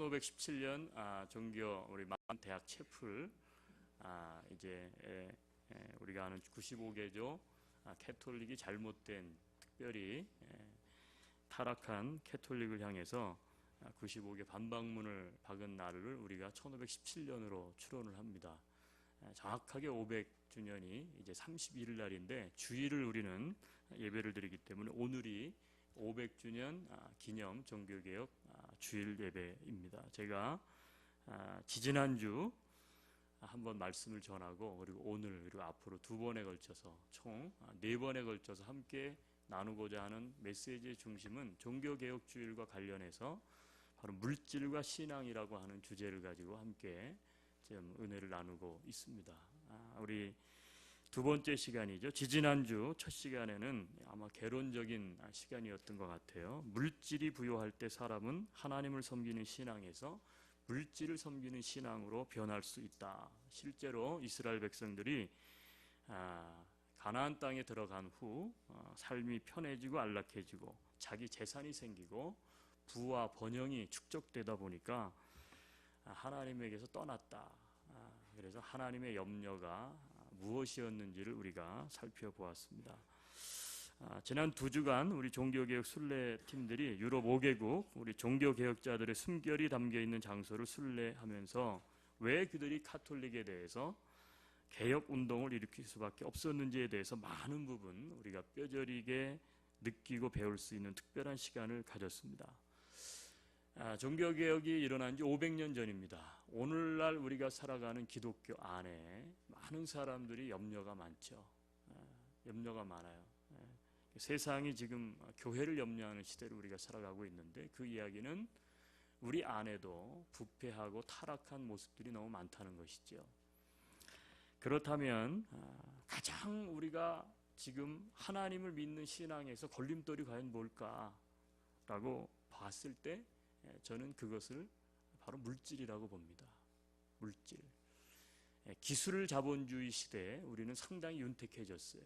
1517년 종교 우리 대학 채플 이제 우리가 아는 95개조 캐톨릭이 잘못된 특별히 타락한 캐톨릭을 향해서 95개 반박문을 박은 날을 우리가 1517년으로 추론을 합니다. 정확하게 500주년이 이제 31일 날인데 주일을 우리는 예배를 드리기 때문에 오늘이 500주년 기념 종교개혁 주일 예배입니다. 제가 지지난주 한번 말씀을 전하고 그리고 오늘 그리고 앞으로 두 번에 걸쳐서 총 네 번에 걸쳐서 함께 나누고자 하는 메시지의 중심은 종교개혁 주일과 관련해서 바로 물질과 신앙이라고 하는 주제를 가지고 함께 지금 은혜를 나누고 있습니다. 우리 두 번째 시간이죠. 지지난주 첫 시간에는 아마 개론적인 시간이었던 것 같아요. 물질이 부요할 때 사람은 하나님을 섬기는 신앙에서 물질을 섬기는 신앙으로 변할 수 있다. 실제로 이스라엘 백성들이 가나안 땅에 들어간 후 삶이 편해지고 안락해지고 자기 재산이 생기고 부와 번영이 축적되다 보니까 하나님에게서 떠났다. 그래서 하나님의 염려가 무엇이었는지를 우리가 살펴보았습니다. 지난 두 주간 우리 종교개혁 순례팀들이 유럽 5개국 우리 종교개혁자들의 숨결이 담겨있는 장소를 순례하면서 왜 그들이 카톨릭에 대해서 개혁운동을 일으킬 수밖에 없었는지에 대해서 많은 부분 우리가 뼈저리게 느끼고 배울 수 있는 특별한 시간을 가졌습니다. 종교개혁이 일어난 지 500년 전입니다. 오늘날 우리가 살아가는 기독교 안에 많은 사람들이 염려가 많죠. 염려가 많아요. 세상이 지금 교회를 염려하는 시대를 우리가 살아가고 있는데 그 이야기는 우리 안에도 부패하고 타락한 모습들이 너무 많다는 것이죠. 그렇다면 가장 우리가 지금 하나님을 믿는 신앙에서 걸림돌이 과연 뭘까라고 봤을 때 저는 그것을 바로 물질이라고 봅니다. 물질. 기술 자본주의 시대에 우리는 상당히 윤택해졌어요.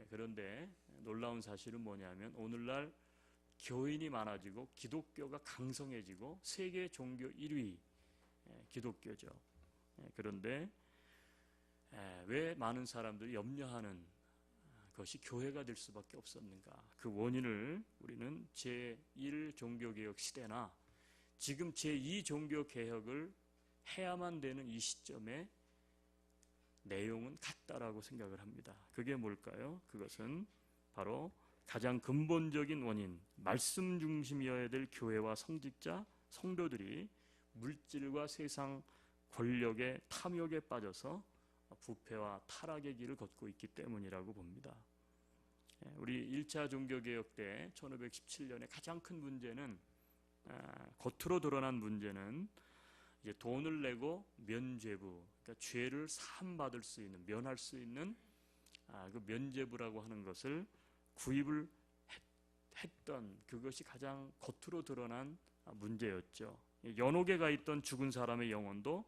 그런데 놀라운 사실은 뭐냐면 오늘날 교인이 많아지고 기독교가 강성해지고 세계 종교 1위 기독교죠. 그런데 왜 많은 사람들이 염려하는 것이 교회가 될 수밖에 없었는가? 그 원인을 우리는 제1 종교개혁 시대나 지금 제2 종교개혁을 해야만 되는 이 시점에 내용은 같다라고 생각을 합니다. 그게 뭘까요? 그것은 바로 가장 근본적인 원인, 말씀 중심이어야 될 교회와 성직자, 성도들이 물질과 세상 권력의 탐욕에 빠져서 부패와 타락의 길을 걷고 있기 때문이라고 봅니다. 우리 1차 종교개혁 때 1517년에 가장 큰 문제는 겉으로 드러난 문제는 이제 돈을 내고 면죄부, 그러니까 죄를 사함받을 수 있는, 면할 수 있는 그 면죄부라고 하는 것을 구입을 했던 그것이 가장 겉으로 드러난 문제였죠. 연옥에 가 있던 죽은 사람의 영혼도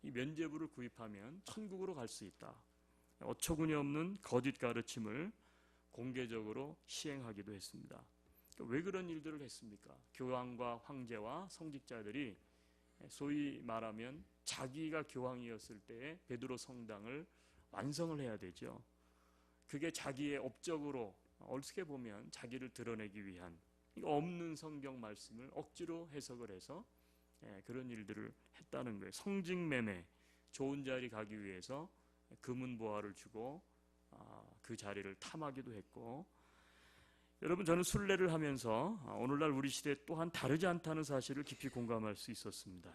이 면죄부를 구입하면 천국으로 갈 수 있다. 어처구니 없는 거짓 가르침을 공개적으로 시행하기도 했습니다. 왜 그런 일들을 했습니까? 교황과 황제와 성직자들이 소위 말하면 자기가 교황이었을 때에 베드로 성당을 완성을 해야 되죠. 그게 자기의 업적으로 어떻게 보면 자기를 드러내기 위한 없는 성경 말씀을 억지로 해석을 해서 그런 일들을 했다는 거예요. 성직매매, 좋은 자리 가기 위해서 금은보화를 주고 그 자리를 탐하기도 했고, 여러분 저는 순례를 하면서 오늘날 우리 시대 또한 다르지 않다는 사실을 깊이 공감할 수 있었습니다.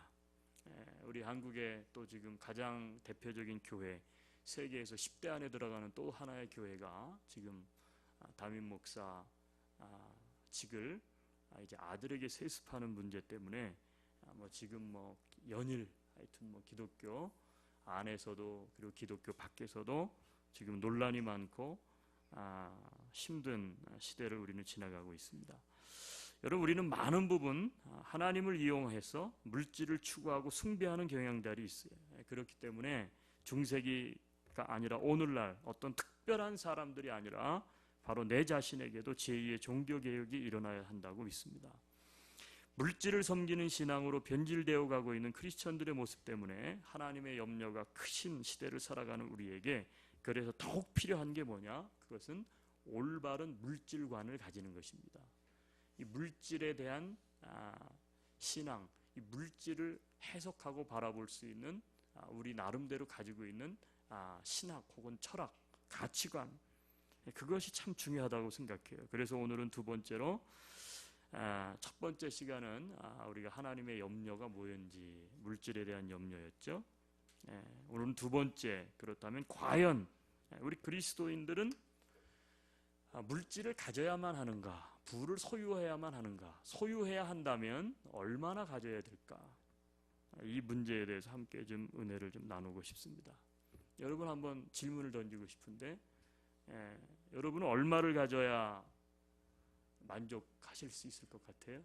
우리 한국의 또 지금 가장 대표적인 교회, 세계에서 10대 안에 들어가는 또 하나의 교회가 지금 담임 목사 직을 이제 아들에게 세습하는 문제 때문에 지금 연일 하여튼 기독교 안에서도 그리고 기독교 밖에서도 지금 논란이 많고 힘든 시대를 우리는 지나가고 있습니다. 여러분 우리는 많은 부분 하나님을 이용해서 물질을 추구하고 숭배하는 경향들이 있어요. 그렇기 때문에 중세기가 아니라 오늘날 어떤 특별한 사람들이 아니라 바로 내 자신에게도 제2의 종교개혁이 일어나야 한다고 믿습니다. 물질을 섬기는 신앙으로 변질되어 가고 있는 크리스천들의 모습 때문에 하나님의 염려가 크신 시대를 살아가는 우리에게 그래서 더욱 필요한 게 뭐냐? 그것은 올바른 물질관을 가지는 것입니다. 이 물질에 대한 신앙, 이 물질을 해석하고 바라볼 수 있는 우리 나름대로 가지고 있는 신학 혹은 철학, 가치관, 그것이 참 중요하다고 생각해요. 그래서 오늘은 두 번째로 첫 번째 시간은 우리가 하나님의 염려가 뭐였는지, 물질에 대한 염려였죠. 오늘은 두 번째, 그렇다면 과연 우리 그리스도인들은 물질을 가져야만 하는가, 부를 소유해야만 하는가, 소유해야 한다면 얼마나 가져야 될까? 이 문제에 대해서 함께 좀 은혜를 좀 나누고 싶습니다. 여러분 한번 질문을 던지고 싶은데, 여러분은 얼마를 가져야 만족하실 수 있을 것 같아요?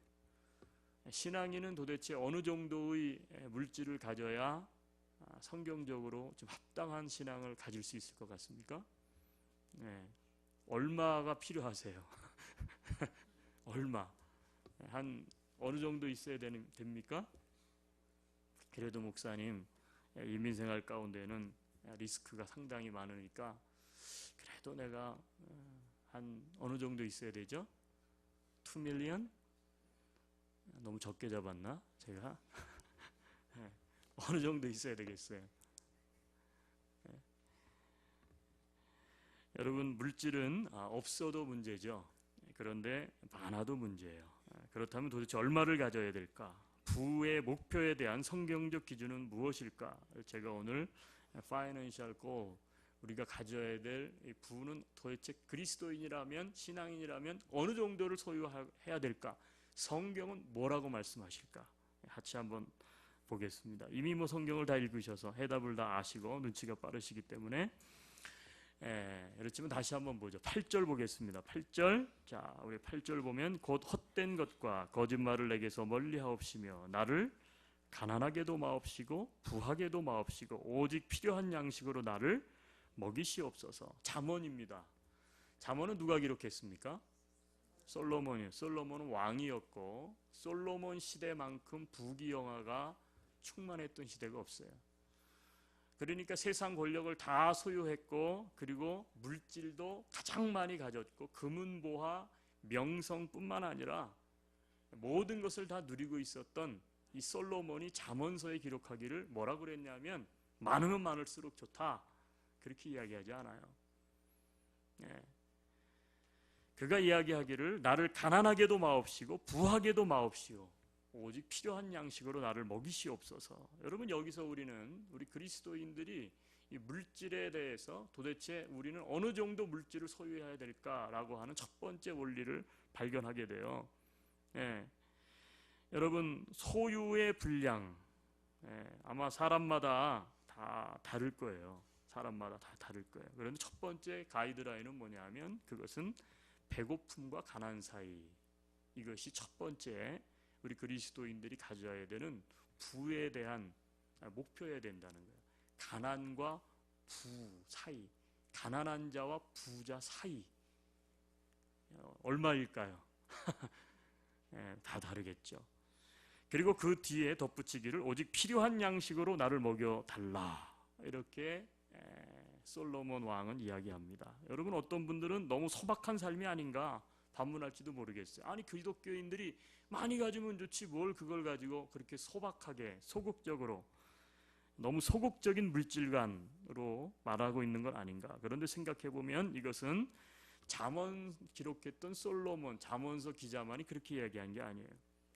신앙인은 도대체 어느 정도의 물질을 가져야 성경적으로 좀 합당한 신앙을 가질 수 있을 것 같습니까? 얼마가 필요하세요? 얼마? 한 어느 정도 있어야 됩니까? 그래도 목사님, 이민생활 가운데는 리스크가 상당히 많으니까 그래도 내가 한 어느 정도 있어야 되죠? 2 밀리언? 너무 적게 잡았나? 제가? 어느 정도 있어야 되겠어요? 여러분, 물질은 없어도 문제죠. 그런데 많아도 문제예요. 그렇다면 도대체 얼마를 가져야 될까? 부의 목표에 대한 성경적 기준은 무엇일까? 제가 오늘 Financial Goal, 우리가 가져야 될 부는 도대체 그리스도인이라면, 신앙인이라면 어느 정도를 소유해야 될까? 성경은 뭐라고 말씀하실까? 같이 한번 보겠습니다. 이미 성경을 다 읽으셔서 해답을 다 아시고 눈치가 빠르시기 때문에 그렇지만 다시 한번 보죠. 8절 보겠습니다. 8절. 자, 우리 8절 보면 곧 헛된 것과 거짓말을 내게서 멀리하옵시며 나를 가난하게도 마옵시고 부하게도 마옵시고 오직 필요한 양식으로 나를 먹이시옵소서. 잠언입니다. 잠언은 누가 기록했습니까? 솔로몬이요. 솔로몬은 왕이었고 솔로몬 시대만큼 부귀영화가 충만했던 시대가 없어요. 그러니까 세상 권력을 다 소유했고 그리고 물질도 가장 많이 가졌고 금은보화 명성뿐만 아니라 모든 것을 다 누리고 있었던 이 솔로몬이 잠언서에 기록하기를 뭐라고 그랬냐면 많으면 많을수록 좋다, 그렇게 이야기하지 않아요. 그가 이야기하기를 나를 가난하게도 마옵시고 부하게도 마옵시오 오직 필요한 양식으로 나를 먹이시옵소서. 여러분, 여기서 우리 그리스도인들이 이 물질에 대해서 도대체 우리는 어느 정도 물질을 소유해야 될까라고 하는 첫 번째 원리를 발견하게 돼요. 여러분, 소유의 분량, 아마 사람마다 다 다를 거예요. 사람마다 다 다를 거예요. 그런데 첫 번째 가이드라인은 뭐냐면 그것은 배고픔과 가난 사이, 이것이 첫 번째 우리 그리스도인들이 가져야 되는 부에 대한 목표여야 된다는 거예요. 가난과 부 사이, 가난한 자와 부자 사이 얼마일까요? 다 다르겠죠. 그리고 그 뒤에 덧붙이기를 오직 필요한 양식으로 나를 먹여달라, 이렇게 솔로몬 왕은 이야기합니다. 여러분, 어떤 분들은 너무 소박한 삶이 아닌가 반문할지도 모르겠어요. 아니, 기독교인들이 많이 가지면 좋지 뭘 그걸 가지고 그렇게 소박하게 소극적으로, 너무 소극적인 물질관으로 말하고 있는 건 아닌가. 그런데 생각해보면 이것은 잠언 기록했던 솔로몬, 잠언서 기자만이 그렇게 이야기한 게 아니에요.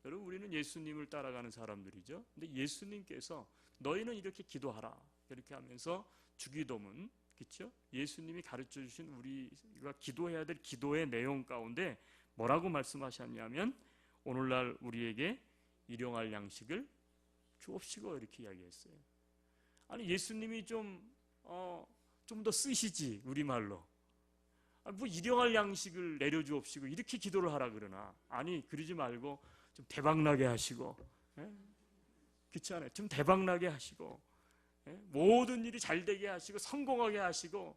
여러분, 우리는 예수님을 따라가는 사람들이죠. 근데 예수님께서 너희는 이렇게 기도하라, 이렇게 하면서 주기도문, 그렇죠? 예수님이 가르쳐 주신 우리가 기도해야 될 기도의 내용 가운데 뭐라고 말씀하셨냐면 오늘날 우리에게 일용할 양식을 주옵시고, 이렇게 이야기했어요. 아니, 예수님이 좀 더 쓰시지, 우리말로. 뭐 일용할 양식을 내려주옵시고 이렇게 기도를 하라 그러나, 아니, 그러지 말고 좀 대박나게 하시고, 그렇지 않아요? 좀 대박나게 하시고, 모든 일이 잘 되게 하시고 성공하게 하시고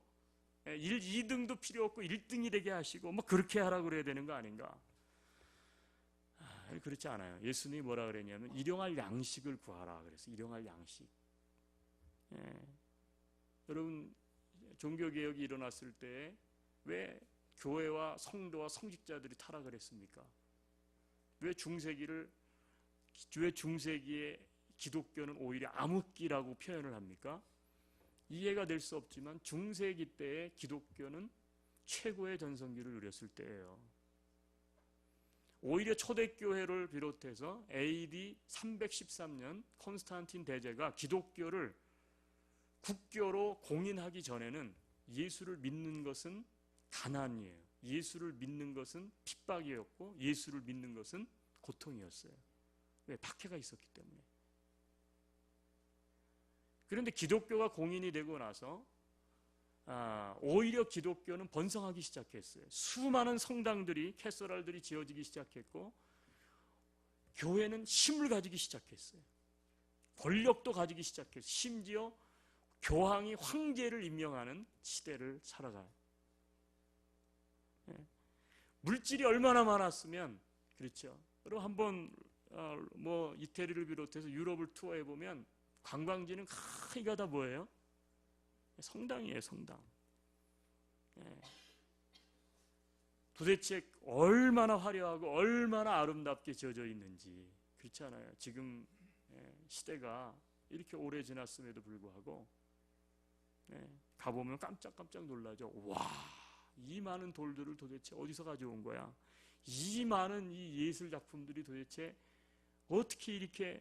2등도 필요 없고 1등이 되게 하시고 뭐 그렇게 하라고 그래야 되는 거 아닌가? 아니, 그렇지 않아요. 예수님이 뭐라 그랬냐면 일용할 양식을 구하라 그랬어요. 일용할 양식. 예. 여러분, 종교개혁이 일어났을 때 왜 교회와 성도와 성직자들이 타락을 했습니까? 왜 중세기에 기독교는 오히려 암흑기라고 표현을 합니까? 이해가 될 수 없지만 중세기 때의 기독교는 최고의 전성기를 누렸을 때예요. 오히려 초대교회를 비롯해서 AD 313년 콘스탄틴 대제가 기독교를 국교로 공인하기 전에는 예수를 믿는 것은 가난이에요. 예수를 믿는 것은 핍박이었고 예수를 믿는 것은 고통이었어요. 왜? 박해가 있었기 때문에. 그런데 기독교가 공인이 되고 나서 오히려 기독교는 번성하기 시작했어요. 수많은 성당들이, 캐서랄들이 지어지기 시작했고 교회는 힘을 가지기 시작했어요. 권력도 가지기 시작했어요. 심지어 교황이 황제를 임명하는 시대를 살아가요. 물질이 얼마나 많았으면, 그렇죠. 여러분 한번 이태리를 비롯해서 유럽을 투어해 보면 관광지는 거의가 다 뭐예요? 성당이에요, 성당. 도대체 얼마나 화려하고 얼마나 아름답게 지어져 있는지. 그렇지 않아요? 지금 시대가 이렇게 오래 지났음에도 불구하고 가보면 깜짝깜짝 놀라죠. 와, 이 많은 돌들을 도대체 어디서 가져온 거야? 이 많은 이 예술 작품들이 도대체 어떻게 이렇게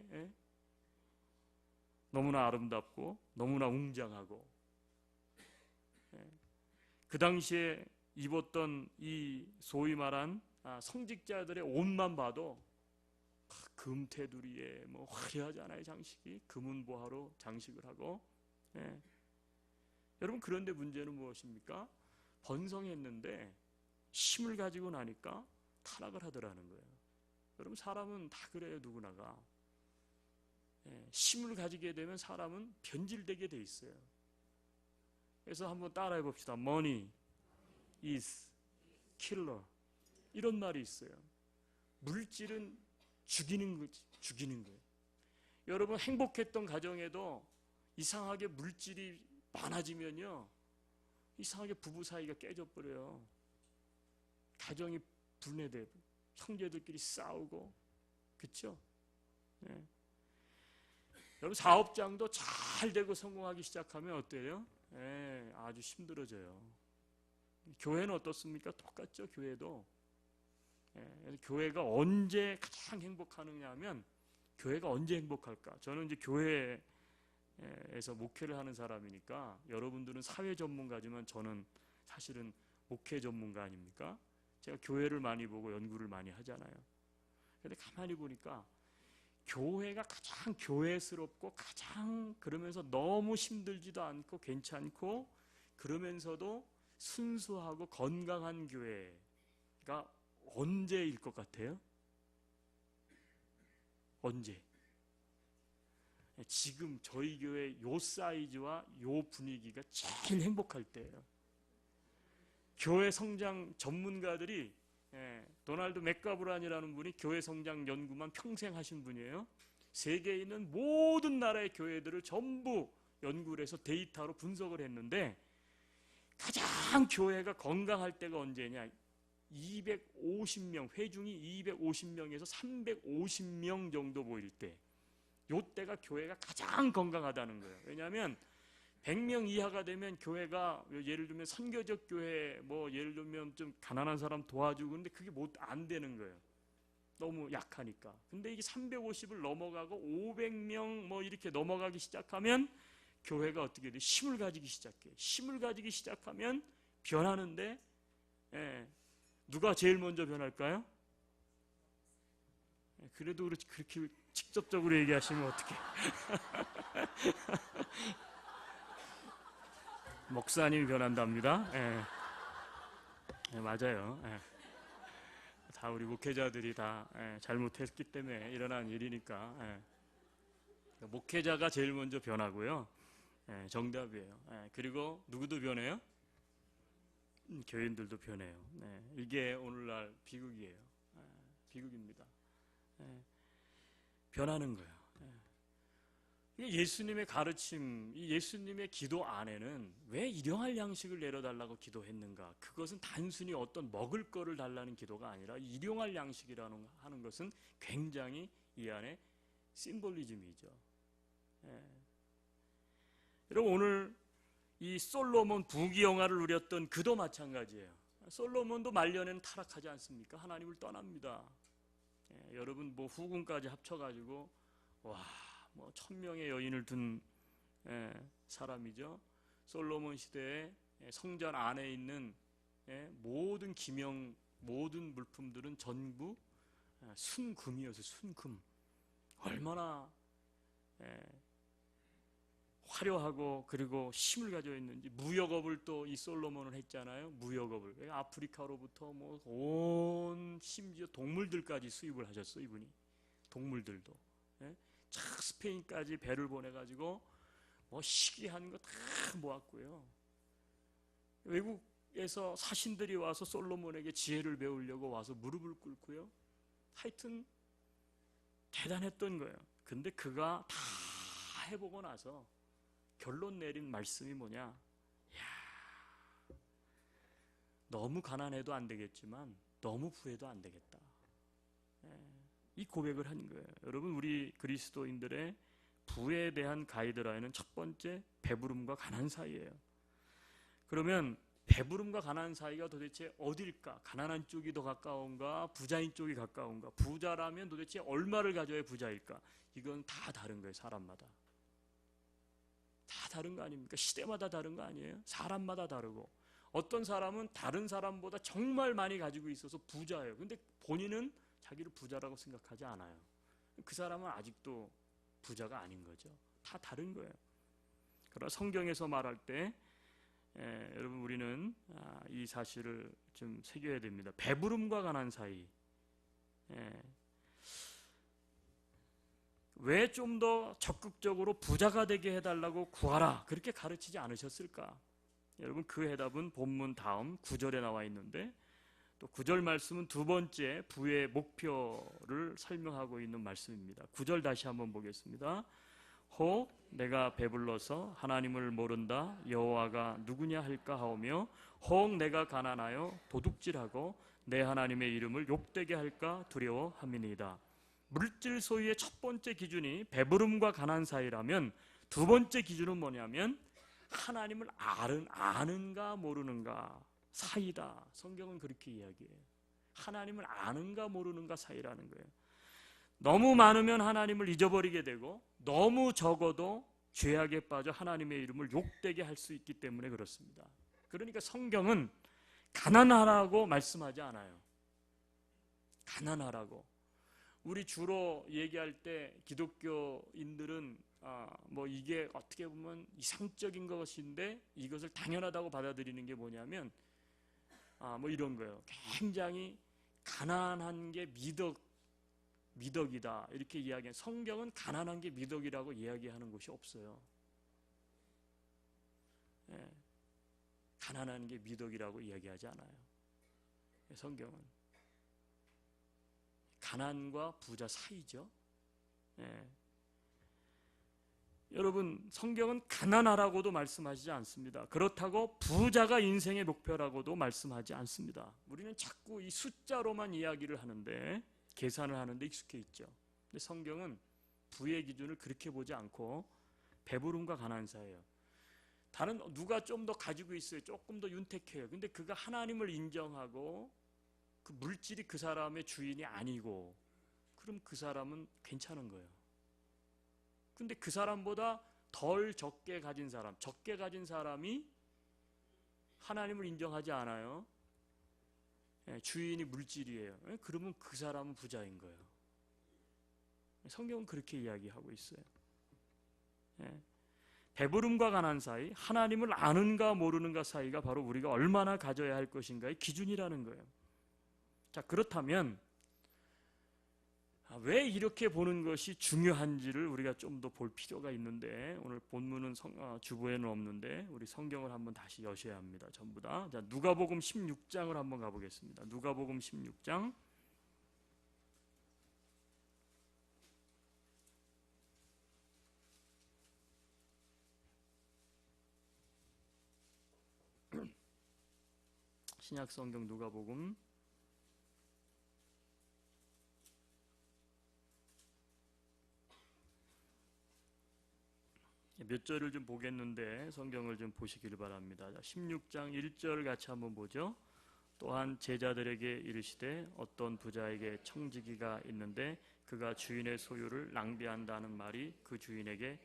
너무나 아름답고 너무나 웅장하고, 그 당시에 입었던 이 소위 말한 성직자들의 옷만 봐도 금테두리에 뭐 화려하잖아요. 장식이 금은보화로 장식을 하고. 여러분, 그런데 문제는 무엇입니까? 번성했는데 힘을 가지고 나니까 타락을 하더라는 거예요. 여러분, 사람은 다 그래요. 누구나가 힘을 가지게 되면 사람은 변질되게 돼 있어요. 그래서 한번 따라해 봅시다. Money is killer. 이런 말이 있어요. 물질은 죽이는 거예요. 여러분, 행복했던 가정에도 이상하게 물질이 많아지면요, 이상하게 부부 사이가 깨져버려요. 가정이 분해되고 형제들끼리 싸우고, 그렇죠? 여러분, 사업장도 잘 되고 성공하기 시작하면 어때요? 아주 힘들어져요. 교회는 어떻습니까? 똑같죠. 교회도. 교회가 언제 가장 행복하느냐 하면, 교회가 언제 행복할까? 저는 이제 교회에서 목회를 하는 사람이니까, 여러분들은 사회 전문가지만 저는 사실은 목회 전문가 아닙니까? 제가 교회를 많이 보고 연구를 많이 하잖아요. 근데 가만히 보니까 교회가 가장 교회스럽고 가장 그러면서 너무 힘들지도 않고 괜찮고 그러면서도 순수하고 건강한 교회가 언제일 것 같아요? 언제? 지금 저희 교회 요 사이즈와 요 분위기가 제일 행복할 때예요. 교회 성장 전문가들이, 도널드 맥가브란이라는 분이 교회 성장 연구만 평생 하신 분이에요. 세계에 있는 모든 나라의 교회들을 전부 연구를 해서 데이터로 분석을 했는데, 가장 교회가 건강할 때가 언제냐? 250명, 회중이 250명에서 350명 정도 모일 때, 요때가 교회가 가장 건강하다는 거예요. 왜냐하면 100명 이하가 되면 교회가, 예를 들면 선교적 교회, 뭐 예를 들면 좀 가난한 사람 도와주고, 근데 그게 안 되는 거예요. 너무 약하니까. 근데 이게 350을 넘어가고 500명 뭐 이렇게 넘어가기 시작하면 교회가 어떻게 돼? 힘을 가지기 시작해. 힘을 가지기 시작하면 변하는데, 누가 제일 먼저 변할까요? 그래도 그렇게 직접적으로 얘기하시면 어떡해. 목사님이 변한답니다. 맞아요. 다 우리 목회자들이 다 잘못했기 때문에 일어난 일이니까. 목회자가 제일 먼저 변하고요. 정답이에요. 그리고 누구도 변해요? 교인들도 변해요. 이게 오늘날 비극이에요. 비극입니다. 변하는 거예요. 예수님의 가르침, 이 예수님의 기도 안에는 왜 일용할 양식을 내려달라고 기도했는가? 그것은 단순히 어떤 먹을 거를 달라는 기도가 아니라 일용할 양식이라는 하는 것은 굉장히 이 안에 심볼리즘이죠. 여러분, 오늘 이 솔로몬 부귀영화를 누렸던 그도 마찬가지예요. 솔로몬도 말년에는 타락하지 않습니까? 하나님을 떠납니다. 여러분 뭐 후궁까지 합쳐가지고 와, 뭐 1000명의 여인을 둔 사람이죠. 솔로몬 시대에 성전 안에 있는 모든 기명, 모든 물품들은 전부 순금이어서 순금. 얼마나 화려하고 그리고 힘을 가져 있는지. 무역업을 또 이 솔로몬은 했잖아요. 무역업을 아프리카로부터 뭐 온 심지어 동물들까지 수입을 하셨어. 이분이 동물들도 쫙 스페인까지 배를 보내가지고 뭐 희귀한 거 다 모았고요. 외국에서 사신들이 와서 솔로몬에게 지혜를 배우려고 와서 무릎을 꿇고요. 하여튼 대단했던 거예요. 근데 그가 다 해보고 나서 결론 내린 말씀이 뭐냐? 야, 너무 가난해도 안 되겠지만 너무 부해도 안 되겠다. 이 고백을 한 거예요. 여러분, 우리 그리스도인들의 부에 대한 가이드라인은 첫 번째 배부름과 가난 사이예요. 그러면 배부름과 가난 사이가 도대체 어딜까? 가난한 쪽이 더 가까운가? 부자인 쪽이 가까운가? 부자라면 도대체 얼마를 가져야 부자일까? 이건 다 다른 거예요. 사람마다 다 다른 거 아닙니까? 시대마다 다른 거 아니에요? 사람마다 다르고, 어떤 사람은 다른 사람보다 정말 많이 가지고 있어서 부자예요. 근데 본인은 자기를 부자라고 생각하지 않아요. 그 사람은 아직도 부자가 아닌 거죠. 다 다른 거예요. 그러나 성경에서 말할 때 여러분, 우리는 이 사실을 좀 새겨야 됩니다. 배부름과 가난 사이. 왜 좀 더 적극적으로 부자가 되게 해달라고 구하라 그렇게 가르치지 않으셨을까? 여러분, 그 해답은 본문 다음 9절에 나와 있는데, 또 9절 말씀은 두 번째 부의 목표를 설명하고 있는 말씀입니다. 9절 다시 한번 보겠습니다. 혹 내가 배불러서 하나님을 모른다 여호와가 누구냐 할까 하오며, 혹 내가 가난하여 도둑질하고 내 하나님의 이름을 욕되게 할까 두려워함이니이다. 물질 소유의 첫 번째 기준이 배부름과 가난 사이라면, 두 번째 기준은 뭐냐면 하나님을 아는가 모르는가 사이다. 성경은 그렇게 이야기해요. 하나님을 아는가 모르는가 사이라는 거예요. 너무 많으면 하나님을 잊어버리게 되고, 너무 적어도 죄악에 빠져 하나님의 이름을 욕되게 할 수 있기 때문에 그렇습니다. 그러니까 성경은 가난하라고 말씀하지 않아요. 가난하라고. 우리 주로 얘기할 때 기독교인들은 뭐 이게 어떻게 보면 이상적인 것인데 이것을 당연하다고 받아들이는 게 뭐냐면 뭐 이런 거예요. 굉장히 가난한 게 미덕이다 이렇게 이야기해요. 성경은 가난한 게 미덕이라고 이야기하는 것이 없어요. 가난한 게 미덕이라고 이야기하지 않아요. 성경은 가난과 부자 사이죠. 여러분, 성경은 가난하라고도 말씀하시지 않습니다. 그렇다고 부자가 인생의 목표라고도 말씀하지 않습니다. 우리는 자꾸 이 숫자로만 이야기를 하는데, 계산을 하는데 익숙해 있죠. 근데 성경은 부의 기준을 그렇게 보지 않고 배부름과 가난 사이예요. 다른 누가 좀 더 가지고 있어요. 조금 더 윤택해요. 근데 그가 하나님을 인정하고 그 물질이 그 사람의 주인이 아니고, 그럼 그 사람은 괜찮은 거예요. 근데 그 사람보다 덜 적게 가진 사람이 하나님을 인정하지 않아요. 주인이 물질이에요. 그러면 그 사람은 부자인 거예요. 성경은 그렇게 이야기하고 있어요. 배부름과 가난 사이, 하나님을 아는가 모르는가 사이가 바로 우리가 얼마나 가져야 할 것인가의 기준이라는 거예요. 자, 그렇다면 왜 이렇게 보는 것이 중요한지를 우리가 좀 더 볼 필요가 있는데, 오늘 본문은 주보에는 없는데 우리 성경을 한번 다시 여셔야 합니다. 전부 다. 자, 누가복음 16장을 한번 가보겠습니다. 누가복음 16장 신약 성경 누가복음 '몇 절을 좀 보겠는데 성경을 좀 보시길 바랍니다. 16장 1절 같이 한번 보죠. 또한 제자들에게 이르시되 어떤 부자에게 청지기가 있는데 그가 주인의 소유를 낭비한다는 말이 그 주인에게.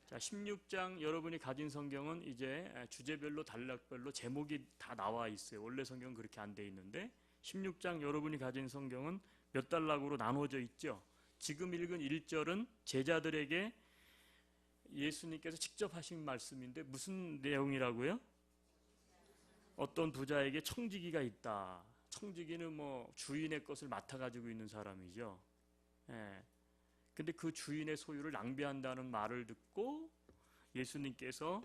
자, 16장 여러분이 가진 성경은 이제 주제별로 단락별로 제목이 다 나와 있어요. 원래 성경은 그렇게 안 돼 있는데 16장 여러분이 가진 성경은 몇 단락으로 나눠져 있죠. 지금 읽은 1절은 제자들에게 예수님께서 직접 하신 말씀인데 무슨 내용이라고요? 어떤 부자에게 청지기가 있다. 청지기는 뭐 주인의 것을 맡아 가지고 있는 사람이죠. 예. 근데 그 주인의 소유를 낭비한다는 말을 듣고 예수님께서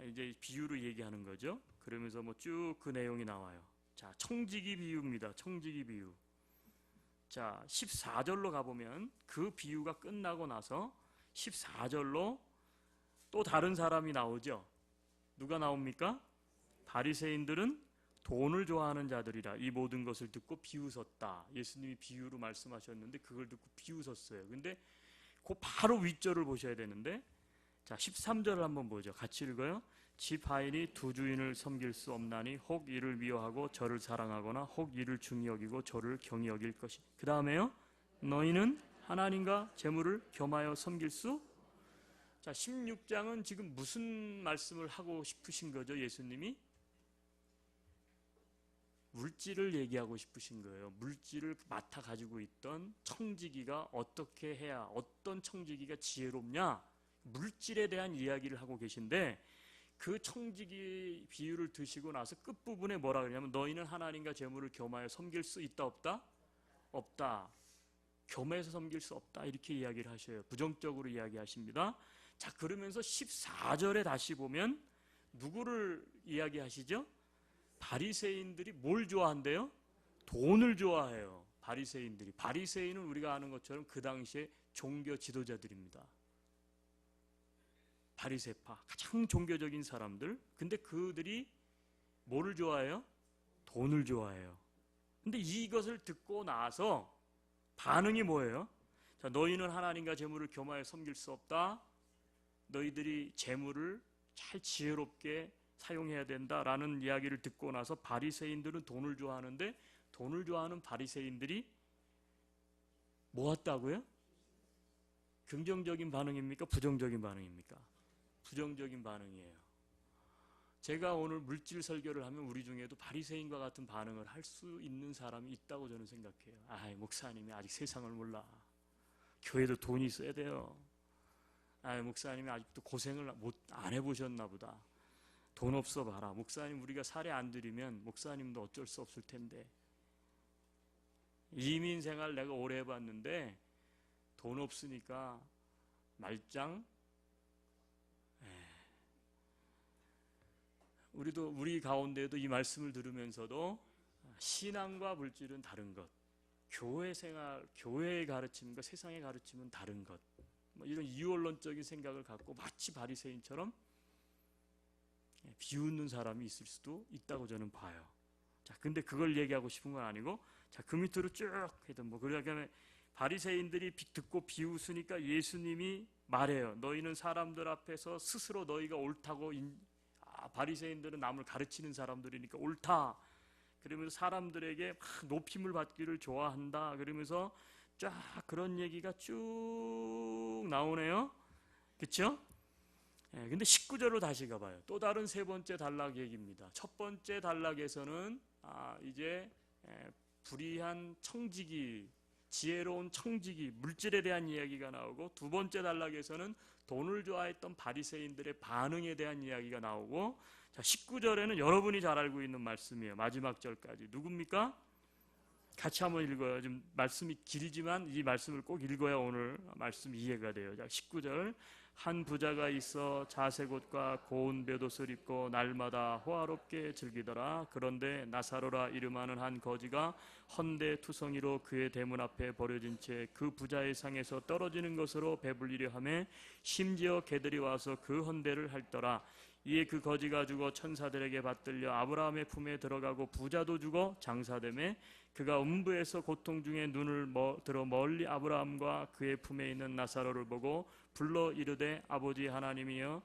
이제 비유로 얘기하는 거죠. 그러면서 뭐 쭉 그 내용이 나와요. 자, 청지기 비유입니다. 청지기 비유. 자, 14절로 가보면 그 비유가 끝나고 나서 14절로 또 다른 사람이 나오죠. 누가 나옵니까? 바리새인들은 돈을 좋아하는 자들이라 이 모든 것을 듣고 비웃었다. 예수님이 비유로 말씀하셨는데 그걸 듣고 비웃었어요. 근데 그 바로 윗절을 보셔야 되는데, 자, 13절을 한번 보죠. 같이 읽어요. 집 하인이 두 주인을 섬길 수 없나니 혹 이를 미워하고 저를 사랑하거나 혹 이를 중히 여기고 저를 경히 여길 것이. 그 다음에요. 너희는 하나님과 재물을 겸하여 섬길 수. 자, 16장은 지금 무슨 말씀을 하고 싶으신 거죠? 예수님이 물질을 얘기하고 싶으신 거예요. 물질을 맡아 가지고 있던 청지기가 어떻게 해야, 어떤 청지기가 지혜롭냐, 물질에 대한 이야기를 하고 계신데, 그 청지기 비유를 드시고 나서 끝부분에 뭐라 그러냐면 너희는 하나님과 재물을 겸하여 섬길 수 있다 없다? 없다. 겸해서 섬길 수 없다. 이렇게 이야기를 하셔요. 부정적으로 이야기하십니다. 자, 그러면서 14절에 다시 보면 누구를 이야기하시죠? 바리새인들이 뭘 좋아한대요? 돈을 좋아해요. 바리새인들이. 바리새인은 우리가 아는 것처럼 그 당시에 종교 지도자들입니다. 바리새파, 가장 종교적인 사람들. 근데 그들이 뭐를 좋아해요? 돈을 좋아해요. 근데 이것을 듣고 나서 반응이 뭐예요? 자, 너희는 하나님과 재물을 겸하여 섬길 수 없다. 너희들이 재물을 잘 지혜롭게 사용해야 된다라는 이야기를 듣고 나서 바리새인들은 돈을 좋아하는데, 돈을 좋아하는 바리새인들이 뭐 했다고요? 긍정적인 반응입니까? 부정적인 반응입니까? 부정적인 반응이에요. 제가 오늘 물질 설교를 하면 우리 중에도 바리새인과 같은 반응을 할 수 있는 사람이 있다고 저는 생각해요. 아, 목사님이 아직 세상을 몰라. 교회도 돈이 있어야 돼요. 아, 목사님이 아직도 고생을 안 해보셨나 보다. 돈 없어 봐라. 목사님 우리가 사례 안 드리면 목사님도 어쩔 수 없을 텐데. 이민 생활 내가 오래 해봤는데 돈 없으니까 말짱. 우리 가운데에도 이 말씀을 들으면서도 신앙과 물질은 다른 것, 교회 생활, 교회의 가르침과 세상의 가르침은 다른 것, 뭐 이런 이원론적인 생각을 갖고 마치 바리새인처럼 비웃는 사람이 있을 수도 있다고 저는 봐요. 자, 근데 그걸 얘기하고 싶은 건 아니고, 자, 그 밑으로 쭉 해도 뭐 그러니까 바리새인들이 듣고 비웃으니까 예수님이 말해요. 너희는 사람들 앞에서 스스로 너희가 옳다고 바리새인들은 남을 가르치는 사람들이니까 옳다. 그러면서 사람들에게 막 높임을 받기를 좋아한다. 그러면서 쫙 그런 얘기가 쭉 나오네요. 그렇죠? 근데 19절로 다시 가봐요. 또 다른 세 번째 단락 얘기입니다. 첫 번째 단락에서는 이제 불의한 청지기, 지혜로운 청지기, 물질에 대한 이야기가 나오고, 두 번째 단락에서는 돈을 좋아했던 바리새인들의 반응에 대한 이야기가 나오고, 자, 19절에는 여러분이 잘 알고 있는 말씀이에요. 마지막 절까지. 누굽니까? 같이 한번 읽어요. 지금 말씀이 길지만 이 말씀을 꼭 읽어야 오늘 말씀 이해가 돼요. 자, 19절. 한 부자가 있어 자색 옷과 고운 벼옷을 입고 날마다 호화롭게 즐기더라. 그런데 나사로라 이름하는 한 거지가 헌데투성이로 그의 대문 앞에 버려진 채 그 부자의 상에서 떨어지는 것으로 배불리려 하매 심지어 개들이 와서 그 헌데를 핥더라. 이에 그 거지가 죽어 천사들에게 받들려 아브라함의 품에 들어가고 부자도 죽어 장사되매 그가 음부에서 고통 중에 눈을 들어 멀리 아브라함과 그의 품에 있는 나사로를 보고 불러 이르되 아버지 하나님이여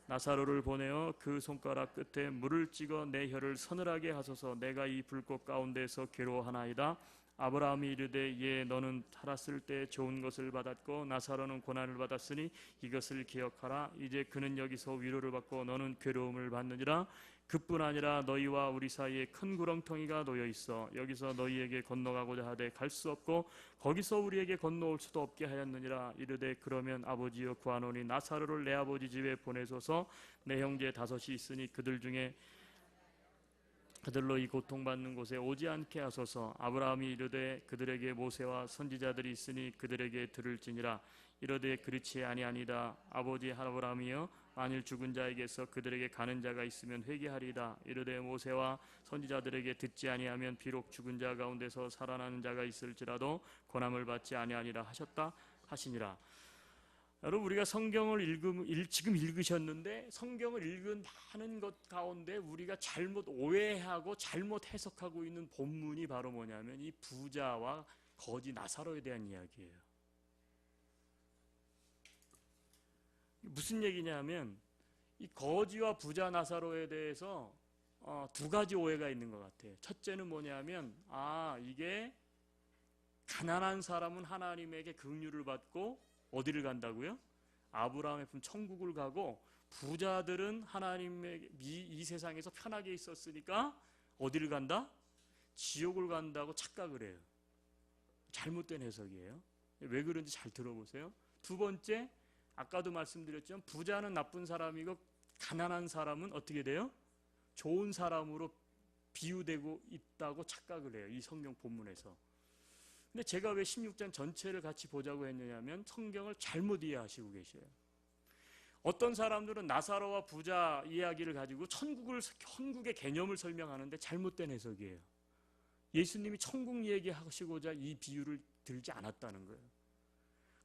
나사로를 보내어 그 손가락 끝에 물을 찍어 내 혀를 서늘하게 하소서. 내가 이 불꽃 가운데서 괴로워하나이다. 아브라함이 이르되 예 너는 살았을 때 좋은 것을 받았고 나사로는 고난을 받았으니 이것을 기억하라. 이제 그는 여기서 위로를 받고 너는 괴로움을 받느니라. 그뿐 아니라 너희와 우리 사이에 큰 구렁텅이가 놓여 있어 여기서 너희에게 건너가고자 하되 갈 수 없고 거기서 우리에게 건너올 수도 없게 하였느니라. 이르되 그러면 아버지여 구하노니 나사로를 내 아버지 집에 보내소서. 내 형제 5이 있으니 그들 중에 그들로 이 고통받는 곳에 오지 않게 하소서. 아브라함이 이르되 그들에게 모세와 선지자들이 있으니 그들에게 들을지니라. 이르되 그렇지 아니하니이다. 아버지 아브라함이여 만일 죽은 자에게서 그들에게 가는 자가 있으면 회개하리이다. 이르되 모세와 선지자들에게 듣지 아니하면 비록 죽은 자 가운데서 살아나는 자가 있을지라도 고난을 받지 아니하니라 하셨다 하시니라. 여러분 우리가 성경을 지금 읽으셨는데 성경을 읽은 많은 것 가운데 우리가 잘못 오해하고 잘못 해석하고 있는 본문이 바로 뭐냐면 이 부자와 거지 나사로에 대한 이야기예요. 무슨 얘기냐면 이 거지와 부자 나사로에 대해서 2가지 오해가 있는 것 같아요. 첫째는 뭐냐면 이게 가난한 사람은 하나님에게 긍휼을 받고 어디를 간다고요? 아브라함의 품 천국을 가고 부자들은 하나님의 이 세상에서 편하게 있었으니까 어디를 간다? 지옥을 간다고 착각을 해요. 잘못된 해석이에요. 왜 그런지 잘 들어보세요. 두 번째, 아까도 말씀드렸지만 부자는 나쁜 사람이고 가난한 사람은 어떻게 돼요? 좋은 사람으로 비유되고 있다고 착각을 해요. 이 성경 본문에서. 근데 제가 왜 16장 전체를 같이 보자고 했느냐면 성경을 잘못 이해하시고 계셔요. 어떤 사람들은 나사로와 부자 이야기를 가지고 천국의 개념을 설명하는데 잘못된 해석이에요. 예수님이 천국 얘기하시고자 이 비유를 들지 않았다는 거예요.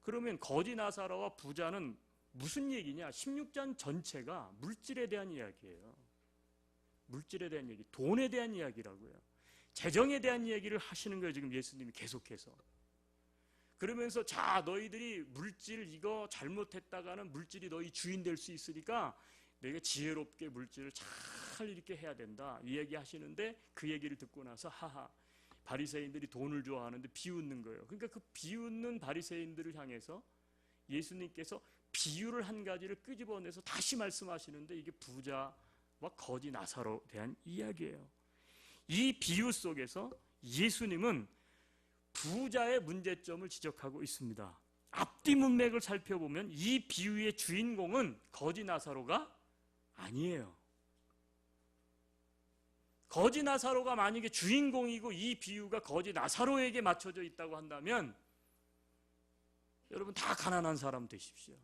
그러면 거지 나사로와 부자는 무슨 얘기냐? 16장 전체가 물질에 대한 이야기예요. 물질에 대한 얘기, 돈에 대한 이야기라고요. 재정에 대한 얘기를 하시는 거예요. 지금 예수님이 계속해서. 그러면서 자 너희들이 물질 이거 잘못했다가는 물질이 너희 주인 될 수 있으니까 내가 지혜롭게 물질을 잘 이렇게 해야 된다. 이 얘기 하시는데 그 얘기를 듣고 나서 하하 바리새인들이 돈을 좋아하는데 비웃는 거예요. 그러니까 그 비웃는 바리새인들을 향해서 예수님께서 비유를 한 가지를 끄집어내서 다시 말씀하시는데 이게 부자와 거지 나사로에 대한 이야기예요. 이 비유 속에서 예수님은 부자의 문제점을 지적하고 있습니다. 앞뒤 문맥을 살펴보면 이 비유의 주인공은 거지 나사로가 아니에요. 거지 나사로가 만약에 주인공이고 이 비유가 거지 나사로에게 맞춰져 있다고 한다면 여러분 다 가난한 사람 되십시오.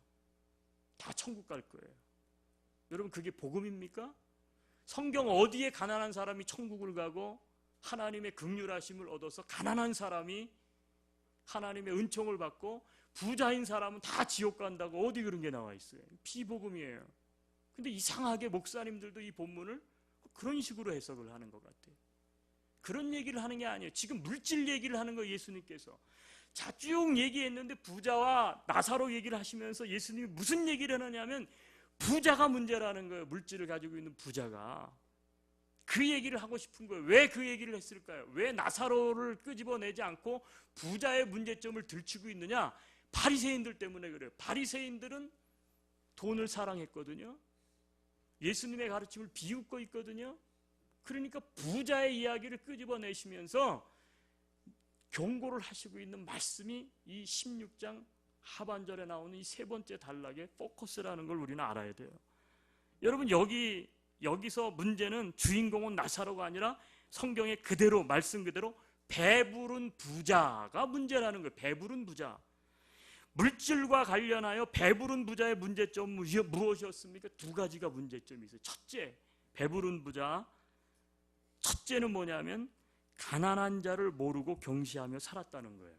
다 천국 갈 거예요. 여러분 그게 복음입니까? 성경 어디에 가난한 사람이 천국을 가고 하나님의 긍휼하심을 얻어서 가난한 사람이 하나님의 은총을 받고 부자인 사람은 다 지옥 간다고 어디 그런 게 나와 있어요? 비복음이에요. 근데 이상하게 목사님들도 이 본문을 그런 식으로 해석을 하는 것 같아요. 그런 얘기를 하는 게 아니에요. 지금 물질 얘기를 하는 거예요. 예수님께서. 자, 쭉 얘기했는데 부자와 나사로 얘기를 하시면서 예수님이 무슨 얘기를 하느냐면 부자가 문제라는 거예요. 물질을 가지고 있는 부자가. 그 얘기를 하고 싶은 거예요. 왜 그 얘기를 했을까요? 왜 나사로를 끄집어내지 않고 부자의 문제점을 들추고 있느냐? 바리새인들 때문에 그래요. 바리새인들은 돈을 사랑했거든요. 예수님의 가르침을 비웃고 있거든요. 그러니까 부자의 이야기를 끄집어내시면서 경고를 하시고 있는 말씀이 이 16장 하반절에 나오는 이 3번째 단락의 포커스라는 걸 우리는 알아야 돼요. 여러분 여기서 문제는 주인공은 나사로가 아니라 성경의 그대로 말씀 그대로 배부른 부자가 문제라는 거예요. 배부른 부자. 물질과 관련하여 배부른 부자의 문제점은 무엇이었습니까? 2가지가 문제점이 있어요. 첫째, 배부른 부자. 첫째는 뭐냐면 가난한 자를 모르고 경시하며 살았다는 거예요.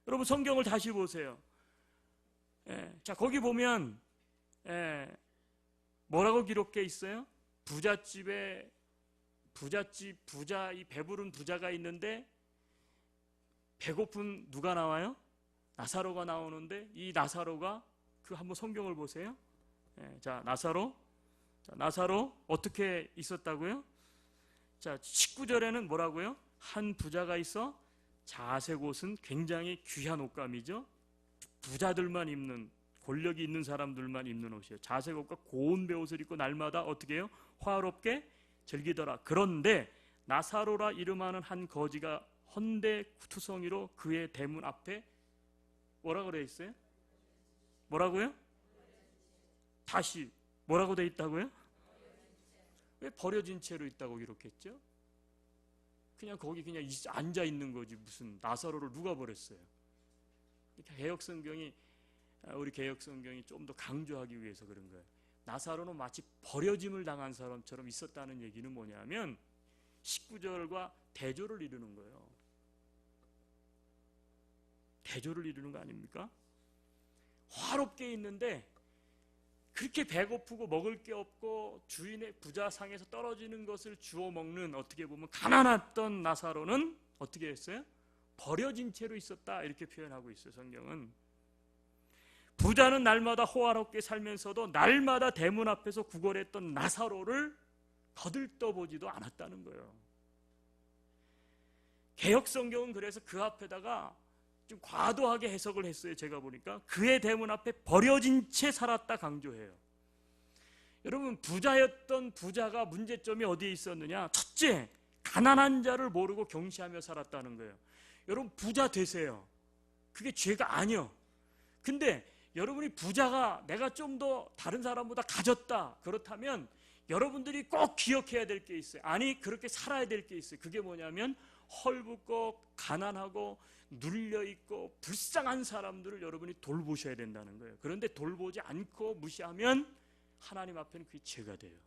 여러분 성경을 다시 보세요. 자, 거기 보면 뭐라고 기록해 있어요? 이 배부른 부자가 있는데 배고픈 누가 나와요? 나사로가 나오는데 이 나사로가 한번 성경을 보세요. 자, 나사로 어떻게 있었다고요? 자, 19절에는 뭐라고요? 한 부자가 있어 자색 옷은 굉장히 귀한 옷감이죠. 부자들만 입는, 권력이 있는 사람들만 입는 옷이에요. 자색 옷과 고운 베옷을 입고 날마다 어떻게 해요? 화롭게 즐기더라. 그런데 나사로라 이름하는 한 거지가 헌데 투성이로 그의 대문 앞에 뭐라고 되어 있어요? 뭐라고요? 다시 뭐라고 되어 있다고요? 왜 버려진 채로 있다고 기록했죠? 그냥 거기 그냥 앉아 있는 거지. 무슨 나사로를 누가 버렸어요? 우리 개혁 성경이 좀 더 강조하기 위해서 그런 거예요. 나사로는 마치 버려짐을 당한 사람처럼 있었다는 얘기는 뭐냐면 19절과 대조를 이루는 거예요. 대조를 이루는 거 아닙니까? 화롭게 있는데 그렇게 배고프고 먹을 게 없고 주인의 부자상에서 떨어지는 것을 주워 먹는, 어떻게 보면 가난했던 나사로는 어떻게 했어요? 버려진 채로 있었다, 이렇게 표현하고 있어요. 성경은. 부자는 날마다 호화롭게 살면서도 날마다 대문 앞에서 구걸했던 나사로를 거들떠보지도 않았다는 거예요. 개혁 성경은 그래서 그 앞에다가 좀 과도하게 해석을 했어요. 제가 보니까 그의 대문 앞에 버려진 채 살았다 강조해요. 여러분, 부자였던 부자가 문제점이 어디에 있었느냐? 첫째, 가난한 자를 모르고 경시하며 살았다는 거예요. 여러분, 부자 되세요. 그게 죄가 아니요. 근데 여러분이 부자가 내가 좀 더 다른 사람보다 가졌다, 그렇다면 여러분들이 꼭 기억해야 될 게 있어요. 아니, 그렇게 살아야 될 게 있어요. 그게 뭐냐면 헐벗고 가난하고 눌려있고 불쌍한 사람들을 여러분이 돌보셔야 된다는 거예요. 그런데 돌보지 않고 무시하면 하나님 앞에는 그게 죄가 돼요.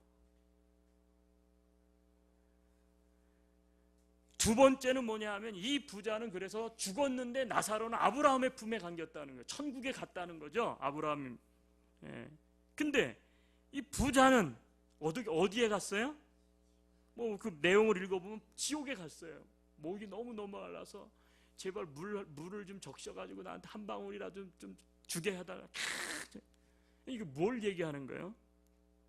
두 번째는 뭐냐 하면 이 부자는 그래서 죽었는데 나사로는 아브라함의 품에 감겼다는 거예요. 천국에 갔다는 거죠. 아브라함. 근데 이 부자는 어디에 갔어요? 뭐 그 내용을 읽어보면 지옥에 갔어요. 목이 너무 말라서 제발 물을 좀 적셔가지고 나한테 한 방울이라도 좀 주게 해달라. 이게 뭘 얘기하는 거예요?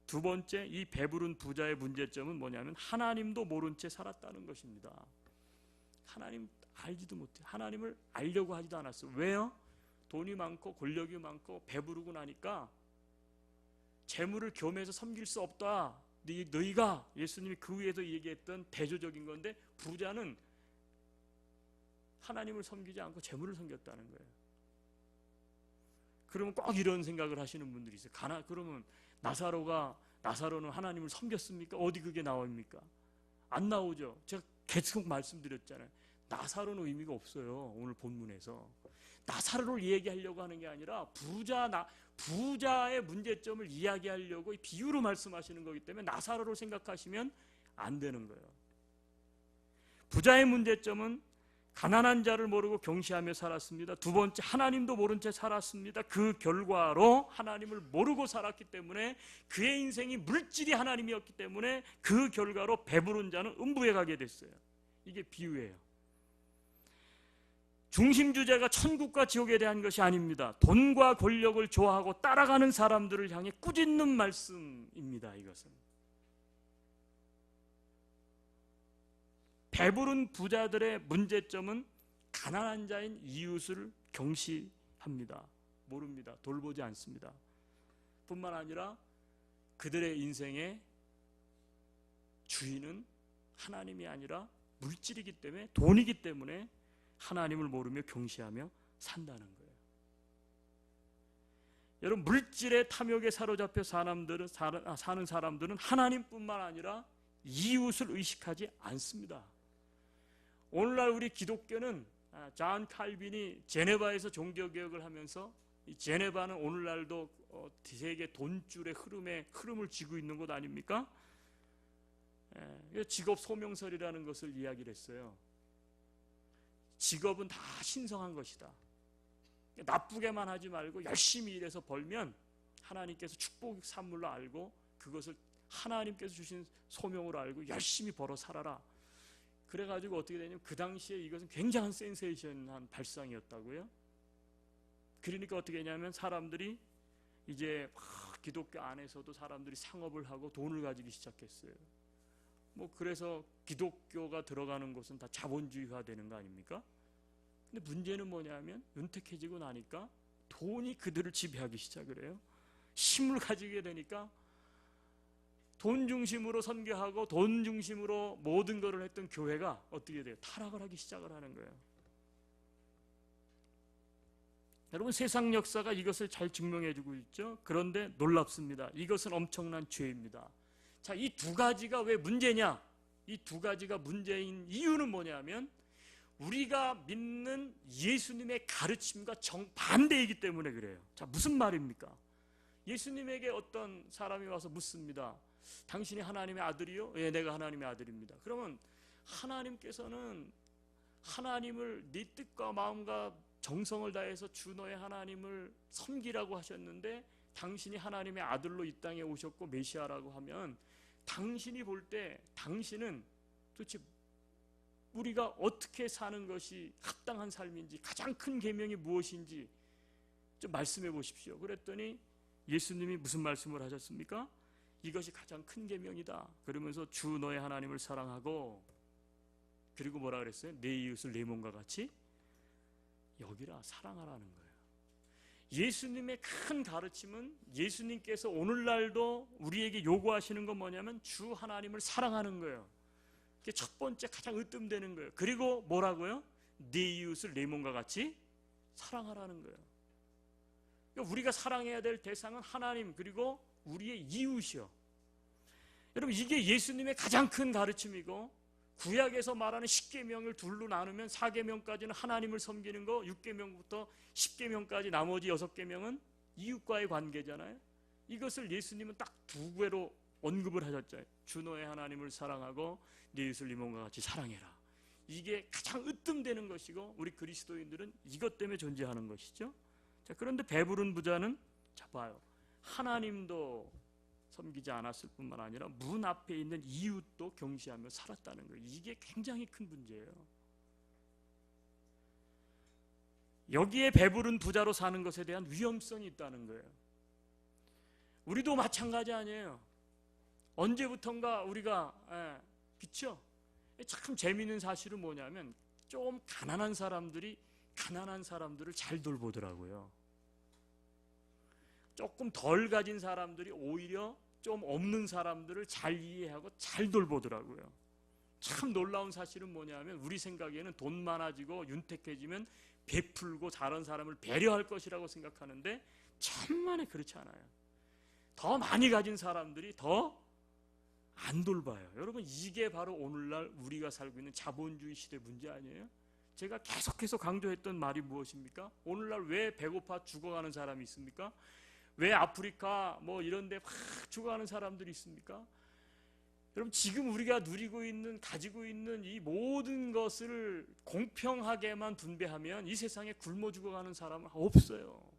두 번째, 이 배부른 부자의 문제점은 뭐냐면 하나님도 모른 채 살았다는 것입니다. 하나님 알지도 못해. 하나님을 알려고 하지도 않았어요. 왜요? 돈이 많고 권력이 많고 배부르고 나니까 재물을 겸해서 섬길 수 없다. 너희가, 예수님이 그 위에서 얘기했던 대조적인 건데, 부자는 하나님을 섬기지 않고 재물을 섬겼다는 거예요. 그러면 꼭 이런 생각을 하시는 분들이 있어요. 그러면 나사로는 하나님을 섬겼습니까? 어디 그게 나옵니까? 안 나오죠. 제가 계속 말씀드렸잖아요. 나사로는 의미가 없어요. 오늘 본문에서 나사로를 얘기하려고 하는 게 아니라 부자의 문제점을 이야기하려고 비유로 말씀하시는 거기 때문에 나사로를 생각하시면 안 되는 거예요. 부자의 문제점은 가난한 자를 모르고 경시하며 살았습니다. 두 번째, 하나님도 모른 채 살았습니다. 그 결과로 하나님을 모르고 살았기 때문에, 그의 인생이 물질이 하나님이었기 때문에 그 결과로 배부른 자는 음부에 가게 됐어요. 이게 비유예요. 중심 주제가 천국과 지옥에 대한 것이 아닙니다. 돈과 권력을 좋아하고 따라가는 사람들을 향해 꾸짖는 말씀입니다. 이것은 배부른 부자들의 문제점은 가난한 자인 이웃을 경시합니다. 모릅니다. 돌보지 않습니다. 뿐만 아니라 그들의 인생의 주인은 하나님이 아니라 물질이기 때문에, 돈이기 때문에 하나님을 모르며 경시하며 산다는 거예요. 여러분, 물질의 탐욕에 사로잡혀 사는 사람들은 하나님뿐만 아니라 이웃을 의식하지 않습니다. 오늘날 우리 기독교는 존 칼빈이 제네바에서 종교개혁을 하면서, 이 제네바는 오늘날도 세계 돈줄의 흐름을 쥐고 있는 곳 아닙니까? 직업 소명설이라는 것을 이야기를 했어요. 직업은 다 신성한 것이다. 나쁘게만 하지 말고 열심히 일해서 벌면 하나님께서 축복 산물로 알고 그것을 하나님께서 주신 소명으로 알고 열심히 벌어 살아라. 그래가지고 어떻게 되냐면 그 당시에 이것은 굉장한 센세이션한 발상이었다고요. 그러니까 어떻게 했냐면 사람들이 이제 기독교 안에서도 사람들이 상업을 하고 돈을 가지기 시작했어요. 뭐 그래서 기독교가 들어가는 곳은 다 자본주의화 되는 거 아닙니까? 근데 문제는 뭐냐면 윤택해지고 나니까 돈이 그들을 지배하기 시작을 해요. 힘을 가지게 되니까 돈 중심으로 선교하고 돈 중심으로 모든 것을 했던 교회가 어떻게 돼요? 타락을 하기 시작을 하는 거예요. 여러분 세상 역사가 이것을 잘 증명해주고 있죠. 그런데 놀랍습니다. 이것은 엄청난 죄입니다. 자, 이 두 가지가 왜 문제냐? 이 두 가지가 문제인 이유는 뭐냐면 우리가 믿는 예수님의 가르침과 정반대이기 때문에 그래요. 자, 무슨 말입니까? 예수님에게 어떤 사람이 와서 묻습니다. 당신이 하나님의 아들이요? 예, 내가 하나님의 아들입니다. 그러면 하나님께서는 하나님을 네 뜻과 마음과 정성을 다해서 주 너의 하나님을 섬기라고 하셨는데 당신이 하나님의 아들로 이 땅에 오셨고 메시아라고 하면 당신이 볼 때 당신은 도대체 우리가 어떻게 사는 것이 합당한 삶인지 가장 큰 계명이 무엇인지 좀 말씀해 보십시오. 그랬더니 예수님이 무슨 말씀을 하셨습니까? 이것이 가장 큰 계명이다. 그러면서 주 너의 하나님을 사랑하고 그리고 뭐라 그랬어요? 내 이웃을 내 몸과 같이 여기라 사랑하라는 거예요. 예수님의 큰 가르침은 예수님께서 오늘날도 우리에게 요구하시는 건 뭐냐면 주 하나님을 사랑하는 거예요. 그게 첫 번째 가장 으뜸되는 거예요. 그리고 뭐라고요? 네 이웃을 내 몸과 같이 사랑하라는 거예요. 그러니까 우리가 사랑해야 될 대상은 하나님 그리고 우리의 이웃이요. 여러분 이게 예수님의 가장 큰 가르침이고 구약에서 말하는 10계명을 둘로 나누면 4계명까지는 하나님을 섬기는 거 6계명부터 10계명까지 나머지 6계명은 이웃과의 관계잖아요. 이것을 예수님은 딱 두 개로 언급을 하셨죠. 주 너의 하나님을 사랑하고 네 이웃을 네 몸과 같이 사랑해라. 이게 가장 으뜸되는 것이고 우리 그리스도인들은 이것 때문에 존재하는 것이죠. 자, 그런데 배부른 부자는 자 봐요. 하나님도 섬기지 않았을 뿐만 아니라 문 앞에 있는 이웃도 경시하며 살았다는 거예요. 이게 굉장히 큰 문제예요. 여기에 배부른 부자로 사는 것에 대한 위험성이 있다는 거예요. 우리도 마찬가지 아니에요. 언제부턴가 우리가 그쵸? 참 재미있는 사실은 뭐냐면 좀 가난한 사람들이 가난한 사람들을 잘 돌보더라고요. 조금 덜 가진 사람들이 오히려 좀 없는 사람들을 잘 이해하고 잘 돌보더라고요. 참 놀라운 사실은 뭐냐면 우리 생각에는 돈 많아지고 윤택해지면 베풀고 다른 사람을 배려할 것이라고 생각하는데 천만에 그렇지 않아요. 더 많이 가진 사람들이 더 안 돌봐요. 여러분 이게 바로 오늘날 우리가 살고 있는 자본주의 시대 문제 아니에요? 제가 계속해서 강조했던 말이 무엇입니까? 오늘날 왜 배고파 죽어가는 사람이 있습니까? 왜 아프리카 뭐 이런 데 막 죽어가는 사람들이 있습니까? 여러분 지금 우리가 누리고 있는 가지고 있는 이 모든 것을 공평하게만 분배하면 이 세상에 굶어 죽어가는 사람은 없어요.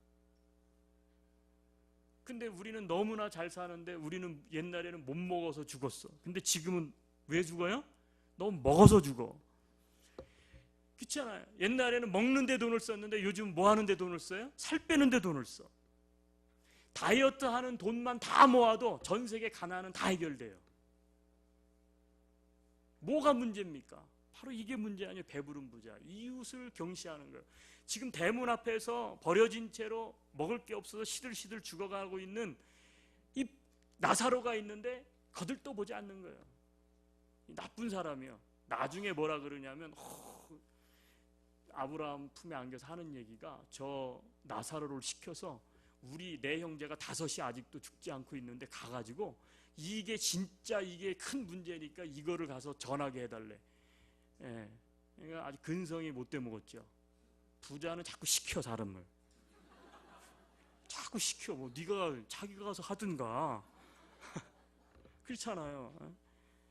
근데 우리는 너무나 잘 사는데 우리는 옛날에는 못 먹어서 죽었어. 근데 지금은 왜 죽어요? 너무 먹어서 죽어. 그렇잖아요. 옛날에는 먹는데 돈을 썼는데 요즘 뭐 하는데 돈을 써요? 살 빼는데 돈을 써. 다이어트 하는 돈만 다 모아도 전 세계 가난은 다 해결돼요. 뭐가 문제입니까? 바로 이게 문제 아니에요. 배부른 부자. 이웃을 경시하는 거예요. 지금 대문 앞에서 버려진 채로 먹을 게 없어서 시들시들 죽어가고 있는 이 나사로가 있는데 거들떠 보지 않는 거예요. 이 나쁜 사람이요. 나중에 뭐라 그러냐면 아브라함 품에 안겨서 하는 얘기가 저 나사로를 시켜서 우리 내 형제가 5이 아직도 죽지 않고 있는데 가가지고 이게 진짜 이게 큰 문제니까 이거를 가서 전하게 해달래. 예. 그러니까 아주 근성이 못돼 먹었죠. 부자는 자꾸 시켜 사람을. 자꾸 시켜. 뭐 네가 자기가 가서 하든가. 그렇잖아요.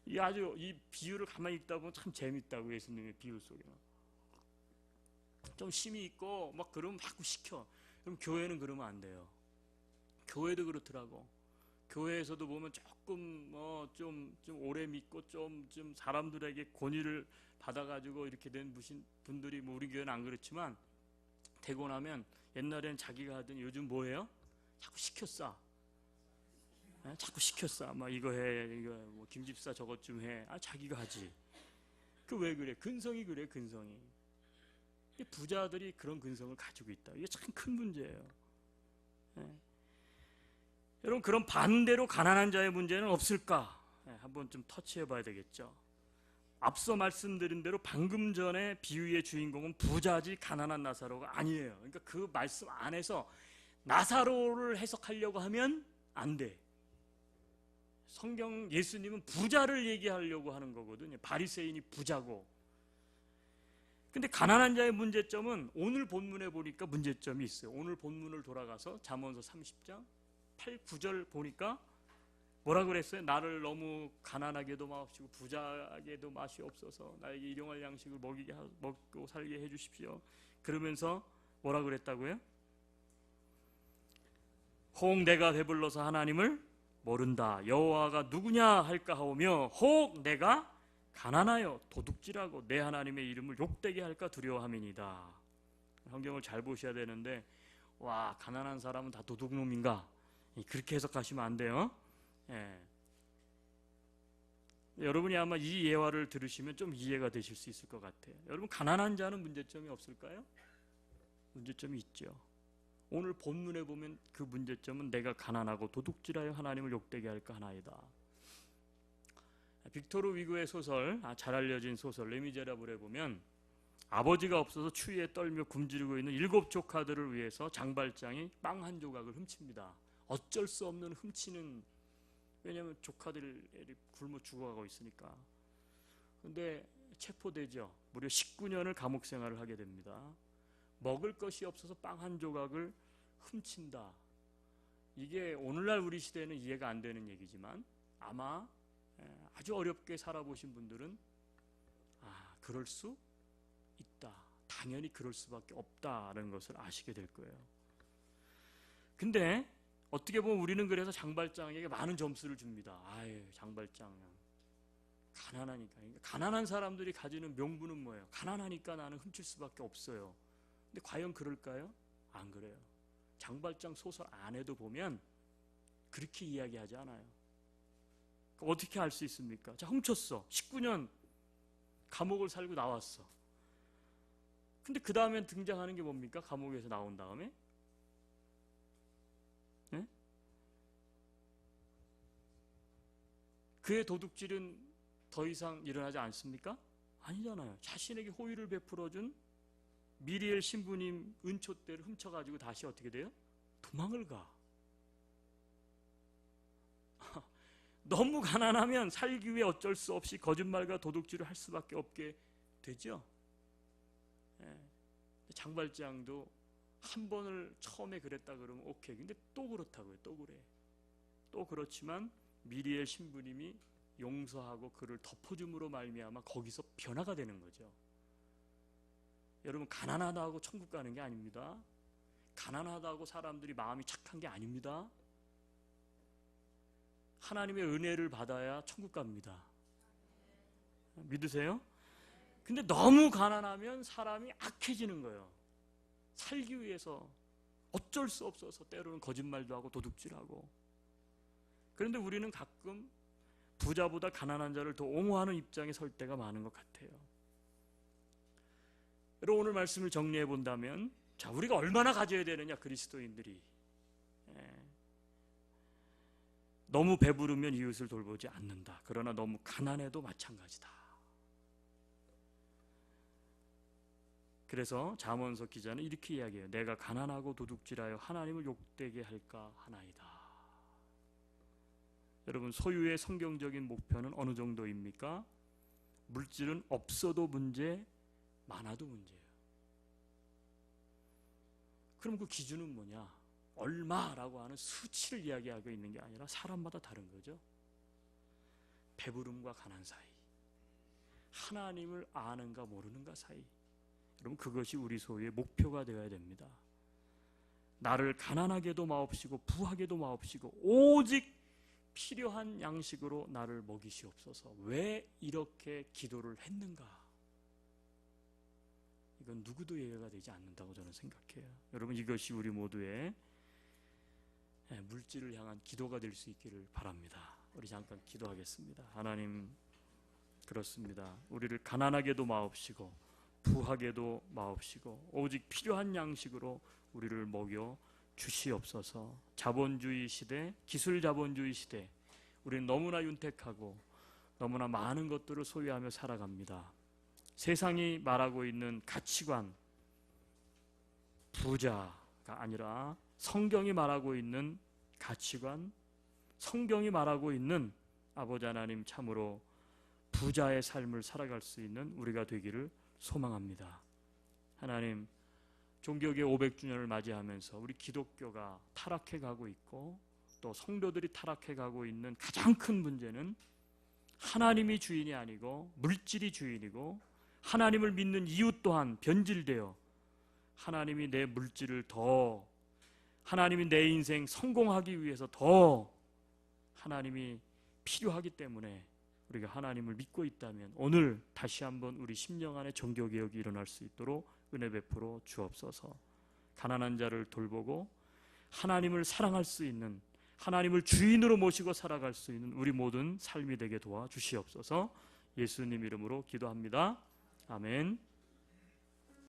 이 아주 이 비유를 가만히 읽다 보면 참 재밌다고 예수님의 비유 속에. 좀 힘이 있고 막 그러면 자꾸 시켜. 그럼 교회는 그러면 안 돼요. 교회도 그렇더라고. 교회에서도 보면 조금 좀 오래 믿고 좀 사람들에게 권위를 받아가지고 이렇게 된 분들이 뭐 우리 교회는 안 그렇지만 되고 나면 옛날에는 자기가 하던 요즘 뭐예요? 자꾸 시켰어. 자꾸 시켰어. 막 이거 해, 이거 뭐 김집사 저것 좀 해. 자기가 하지. 그 왜 그래? 근성이 그래, 근성이. 부자들이 그런 근성을 가지고 있다. 이게 참 큰 문제예요. 여러분, 그런 반대로 가난한 자의 문제는 없을까? 한번 좀 터치해 봐야 되겠죠. 앞서 말씀드린 대로 방금 전에 비유의 주인공은 부자지 가난한 나사로가 아니에요. 그러니까 그 말씀 안에서 나사로를 해석하려고 하면 안 돼. 성경 예수님은 부자를 얘기하려고 하는 거거든요. 바리새인이 부자고. 근데 가난한 자의 문제점은 오늘 본문에 보니까 문제점이 있어요. 오늘 본문을 돌아가서 잠언서 30장 8, 9절 보니까 뭐라 그랬어요? 나를 너무 가난하게도 마옵시고 부자하게도 마시옵소서. 나에게 일용할 양식을 먹고 살게 해주십시오. 그러면서 뭐라 그랬다고요? 혹 내가 배불러서 하나님을 모른다. 여호와가 누구냐 할까 하오며 혹 내가 가난하여 도둑질하고 내 하나님의 이름을 욕되게 할까 두려워함이니이다. 성경을 잘 보셔야 되는데 와, 가난한 사람은 다 도둑놈인가? 그렇게 해석하시면 안 돼요. 여러분이 아마 이 예화를 들으시면 좀 이해가 되실 수 있을 것 같아요. 여러분, 가난한 자는 문제점이 없을까요? 문제점이 있죠. 오늘 본문에 보면 그 문제점은 내가 가난하고 도둑질하여 하나님을 욕되게 할까 하나이다. 빅토르 위고의 소설, 잘 알려진 소설 레미제라블에 보면 아버지가 없어서 추위에 떨며 굶주리고 있는 7 조카들을 위해서 장발장이 빵 한 조각을 훔칩니다. 어쩔 수 없는 훔치는, 왜냐하면 조카들이 굶어 죽어가고 있으니까. 근데 체포되죠. 무려 19년을 감옥 생활을 하게 됩니다. 먹을 것이 없어서 빵 한 조각을 훔친다. 이게 오늘날 우리 시대에는 이해가 안 되는 얘기지만 아마 아주 어렵게 살아보신 분들은 그럴 수 있다. 당연히 그럴 수밖에 없다라는 것을 아시게 될 거예요. 근데 어떻게 보면 우리는 그래서 장발장에게 많은 점수를 줍니다. 아유, 장발장 가난하니까. 가난한 사람들이 가지는 명분은 뭐예요? 가난하니까 나는 훔칠 수밖에 없어요. 근데 과연 그럴까요? 안 그래요. 장발장 소설 안에도 보면 그렇게 이야기하지 않아요. 어떻게 알 수 있습니까? 자, 훔쳤어. 19년 감옥을 살고 나왔어. 근데 그 다음에 등장하는 게 뭡니까? 감옥에서 나온 다음에? 네? 그의 도둑질은 더 이상 일어나지 않습니까? 아니잖아요. 자신에게 호의를 베풀어준 미리엘 신부님 은촛대를 훔쳐가지고 다시 어떻게 돼요? 도망을 가. 너무 가난하면 살기 위해 어쩔 수 없이 거짓말과 도둑질을 할 수밖에 없게 되죠. 장발장도 한 번을 처음에 그랬다 그러면 오케이. 근데 또 그렇다고요. 또 그래. 또 그렇지만 미리엘 신부님이 용서하고 그를 덮어줌으로 말미암아 거기서 변화가 되는 거죠. 여러분, 가난하다고 천국 가는 게 아닙니다. 가난하다고 사람들이 마음이 착한 게 아닙니다. 하나님의 은혜를 받아야 천국 갑니다. 믿으세요? 근데 너무 가난하면 사람이 악해지는 거예요. 살기 위해서 어쩔 수 없어서 때로는 거짓말도 하고 도둑질하고. 그런데 우리는 가끔 부자보다 가난한 자를 더 옹호하는 입장에 설 때가 많은 것 같아요. 여러분, 오늘 말씀을 정리해 본다면, 자, 우리가 얼마나 가져야 되느냐, 그리스도인들이. 너무 배부르면 이웃을 돌보지 않는다. 그러나 너무 가난해도 마찬가지다. 그래서 잠언서 기자는 이렇게 이야기해요. 내가 가난하고 도둑질하여 하나님을 욕되게 할까 하나이다. 여러분, 소유의 성경적인 목표는 어느 정도입니까? 물질은 없어도 문제, 많아도 문제예요. 그럼 그 기준은 뭐냐? 얼마라고 하는 수치를 이야기하고 있는 게 아니라 사람마다 다른 거죠. 배부름과 가난 사이, 하나님을 아는가 모르는가 사이. 여러분, 그것이 우리 소유의 목표가 되어야 됩니다. 나를 가난하게도 마옵시고 부하게도 마옵시고 오직 필요한 양식으로 나를 먹이시옵소서. 왜 이렇게 기도를 했는가? 이건 누구도 이해가 되지 않는다고 저는 생각해요. 여러분, 이것이 우리 모두의 물질을 향한 기도가 될 수 있기를 바랍니다. 우리 잠깐 기도하겠습니다. 하나님, 그렇습니다. 우리를 가난하게도 마옵시고 부하게도 마옵시고 오직 필요한 양식으로 우리를 먹여 주시옵소서. 자본주의 시대, 기술 자본주의 시대, 우리는 너무나 윤택하고 너무나 많은 것들을 소유하며 살아갑니다. 세상이 말하고 있는 가치관, 부자가 아니라 성경이 말하고 있는 가치관, 성경이 말하고 있는 아버지 하나님, 참으로 부자의 삶을 살아갈 수 있는 우리가 되기를 소망합니다. 하나님, 종교계 500주년을 맞이하면서 우리 기독교가 타락해 가고 있고 또 성도들이 타락해 가고 있는 가장 큰 문제는 하나님이 주인이 아니고 물질이 주인이고, 하나님을 믿는 이웃 또한 변질되어 하나님이 내 물질을 더, 하나님이 내 인생 성공하기 위해서 더 하나님이 필요하기 때문에 우리가 하나님을 믿고 있다면 오늘 다시 한번 우리 심령 안에 종교개혁이 일어날 수 있도록 은혜 베풀어 주옵소서. 가난한 자를 돌보고 하나님을 사랑할 수 있는, 하나님을 주인으로 모시고 살아갈 수 있는 우리 모든 삶이 되게 도와주시옵소서. 예수님 이름으로 기도합니다. 아멘.